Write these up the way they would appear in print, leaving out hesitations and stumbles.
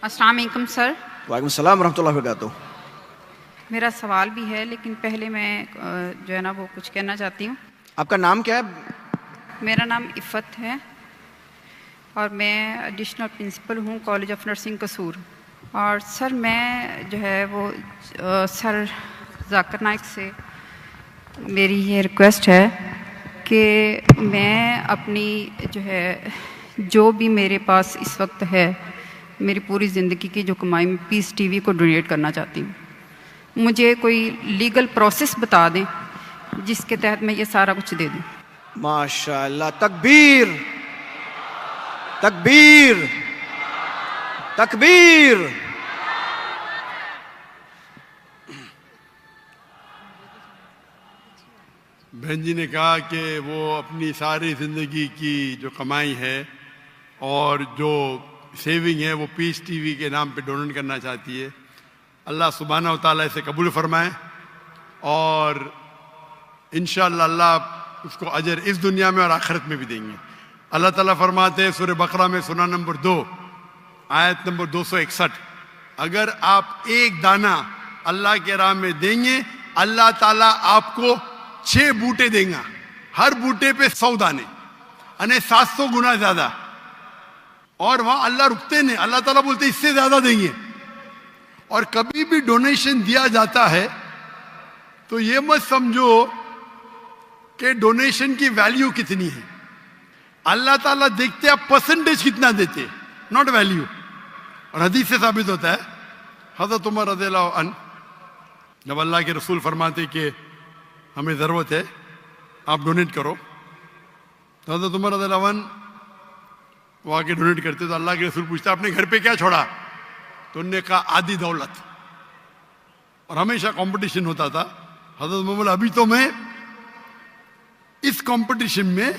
अस्सलाम वालेकुम सर। वालेकुम सलाम रहमतुल्लाहि व बरकातुहू। मेरा सवाल भी है लेकिन पहले मैं जो है ना वो कुछ कहना चाहती हूँ। आपका नाम क्या है? मेरा नाम इफ़त है और मैं एडिशनल प्रिंसिपल हूँ कॉलेज ऑफ नर्सिंग कसूर। और सर मैं जो है वो सर जाकिर नाइक से मेरी ये रिक्वेस्ट है कि मैं अपनी जो है जो भी मेरे पास इस वक्त है मेरी पूरी ज़िंदगी की जो कमाई मैं पीस टीवी को डोनेट करना चाहती हूँ। मुझे कोई लीगल प्रोसेस बता दें जिसके तहत मैं ये सारा कुछ दे दूँ। माशाअल्लाह, तकबीर तकबीर तकबीर। बहन जी ने कहा कि वो अपनी सारी ज़िंदगी की जो कमाई है और जो सेविंग है वो पीस टीवी के नाम पे डोनेट करना चाहती है। अल्लाह सुब्हानहू व तआला इसे कबूल फरमाए और इंशाअल्लाह अल्लाह उसको अजर इस दुनिया में और आखिरत में भी देंगे। अल्लाह ताला फरमाते हैं सूरह बकरा में सूरा नंबर 2 आयत नंबर 261, अगर आप एक दाना अल्लाह के राह में देंगे अल्लाह ताला आपको 6 बूटे देगा, हर बूटे पे 100 दाने यानी 700 गुना ज्यादा। और वहां अल्लाह रुकते नहीं, अल्लाह ताला बोलते इससे ज्यादा देंगे। और कभी भी डोनेशन दिया जाता है तो ये मत समझो कि डोनेशन की वैल्यू कितनी है। अल्लाह ताला देखते आप परसेंटेज कितना देते, नॉट वैल्यू। और हदीस से साबित होता है, हज़रत उमर रज़ियल्लाहु अन्हु जब अल्लाह के रसूल फरमाते कि हमें ज़रूरत है आप डोनेट करो, तो हज़रत उमर रज़ियल्लाहु अन्हु वो आके डोनेट करते तो अल्लाह के रसूल पूछते आपने घर पे क्या छोड़ा, तो उन्होंने कहा आधी दौलत। और हमेशा कंपटीशन होता था। हज़रत उमर बोला अभी तो मैं इस कंपटीशन में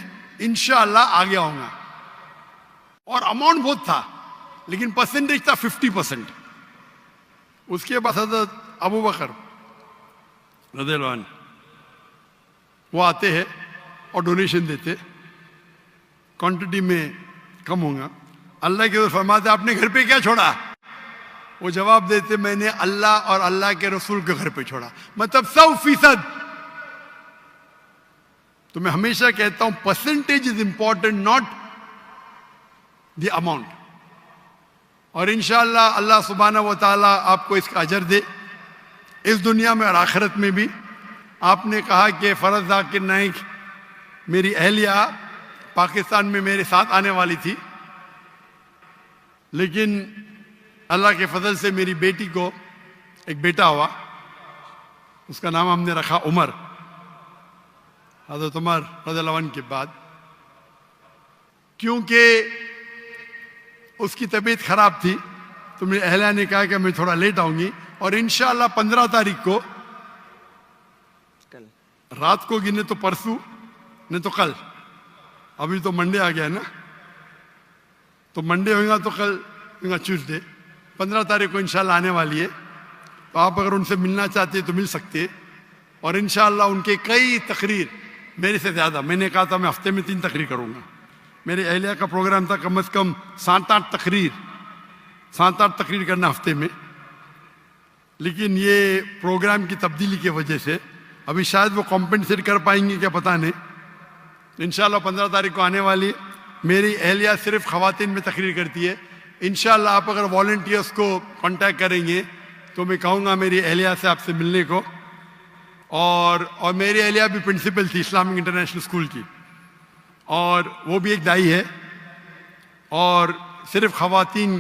इंशाअल्लाह आगे आऊंगा। और अमाउंट बहुत था लेकिन परसेंटेज था 50%। उसके बाद हज़रत अबू बकर रज़ियल्लाहु अन्हु वो आते हैं और डोनेशन देते, क्वांटिटी में कम होगा। अल्लाह के फरमाते आपने घर पे क्या छोड़ा, वो जवाब देते मैंने अल्लाह और अल्लाह के रसूल के घर पे छोड़ा, मतलब 100%। तो मैं हमेशा कहता हूं percentage is important, not the amount. और इंशाअल्लाह अल्लाह सुब्हानहू व तआला आपको इसका अजर दे इस दुनिया में और आखिरत में भी। आपने कहा कि फरज जाकिर नाइक मेरी अहलिया पाकिस्तान में मेरे साथ आने वाली थी, लेकिन अल्लाह के फजल से मेरी बेटी को एक बेटा हुआ, उसका नाम हमने रखा उमर, हज़रत उमर रज़ियल्लाहु अन्हु के बाद। क्योंकि उसकी तबीयत खराब थी तो मेरी अहलिया ने कहा कि मैं थोड़ा लेट आऊंगी और इंशाअल्लाह 15 तारीख को रात को गिने तो परसों नहीं तो कल, अभी तो मंडे आ गया है ना, तो मंडे होगा तो कल होगा ट्यूसडे, 15 तारीख को इंशाअल्लाह आने वाली है। तो आप अगर उनसे मिलना चाहते हैं तो मिल सकते हैं। और इंशाअल्लाह उनके कई तकरीर मेरे से ज़्यादा, मैंने कहा था मैं हफ्ते में 3 तकरीर करूँगा, मेरे अहलिया का प्रोग्राम था कम से कम 7-8 तकरीर करना हफ्ते में। लेकिन ये प्रोग्राम की तब्दीली की वजह से अभी शायद वो कॉम्पेंसेट कर पाएंगे क्या पता नहीं। इंशाअल्लाह 15 तारीख को आने वाली है। मेरी अहलिया सिर्फ ख़वातीन में तकरीर करती है। इंशाअल्लाह आप अगर वॉलंटियर्स को कांटेक्ट करेंगे तो मैं कहूँगा मेरी अहलिया से आपसे मिलने को। और मेरी अहलिया भी प्रिंसिपल थी इस्लामिक इंटरनेशनल स्कूल की, और वो भी एक दाई है और सिर्फ ख़वातीन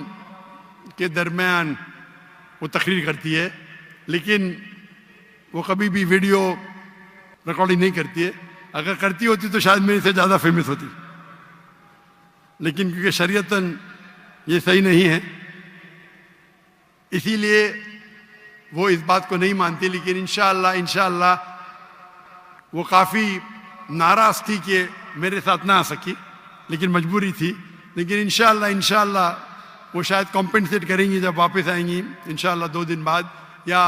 के दरमियान वो तकरीर करती है, लेकिन वो कभी भी वीडियो रिकॉर्डिंग नहीं करती है। अगर करती होती तो शायद मेरे से ज़्यादा फेमस होती, लेकिन क्योंकि शरीयतन ये सही नहीं है इसीलिए वो इस बात को नहीं मानती। लेकिन इंशाअल्लाह वो काफ़ी नाराज़ थी कि मेरे साथ ना आ सकी, लेकिन मजबूरी थी। लेकिन इंशाअल्लाह वो शायद कॉम्पेंसेट करेंगी जब वापस आएंगी इंशाअल्लाह 2 दिन बाद, या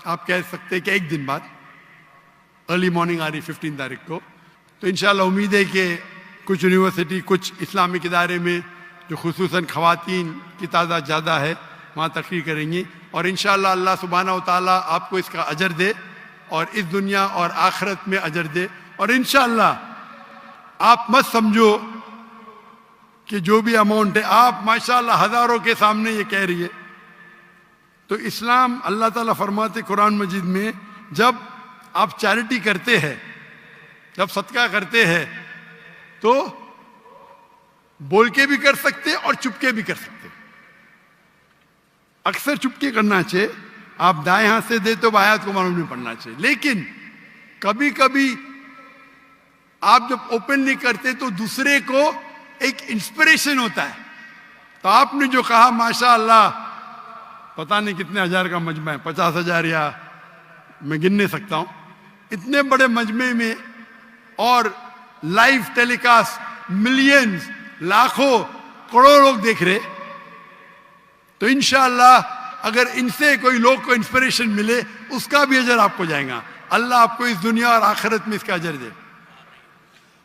आप कह सकते हैं कि 1 दिन बाद, अर्ली मॉर्निंग आ रही 15 तारीख को। तो इंशाअल्लाह उम्मीद है कि कुछ यूनिवर्सिटी, कुछ इस्लामिक इदारे में जो खुसूसन ख़वातीन की तादाद ज़्यादा है, वहाँ तकरीर करेंगी और इंशाअल्लाह अल्लाह सुब्हानहू व तआला आपको इसका अजर दे और इस दुनिया और आखिरत में अजर दे। और इंशाअल्लाह आप मत समझो कि जो भी अमाउंट है, आप माशाअल्लाह हज़ारों के सामने ये कह रही है। तो इस्लाम, अल्लाह ताला फरमाते कुरान मजीद में, जब आप चैरिटी करते हैं, जब सदका करते हैं, तो बोल के भी कर सकते और चुपके भी कर सकते। अक्सर चुपके करना चाहिए, आप दाएं हाथ से दे तो आयत को मालूम नहीं पड़ना चाहिए। लेकिन कभी कभी आप जब ओपनली करते तो दूसरे को एक इंस्पिरेशन होता है। तो आपने जो कहा माशाअल्लाह, पता नहीं कितने हजार का मजमा है, 50,000 या मैं गिन नहीं सकता हूं, इतने बड़े मजमे में और लाइव टेलीकास्ट मिलियंस, लाखों, करोड़ों लोग देख रहे, तो इंशाअल्लाह अगर इनसे कोई लोग को इंस्पिरेशन मिले, उसका भी अजर आपको जाएगा। अल्लाह आपको इस दुनिया और आखिरत में इसका अजर दे।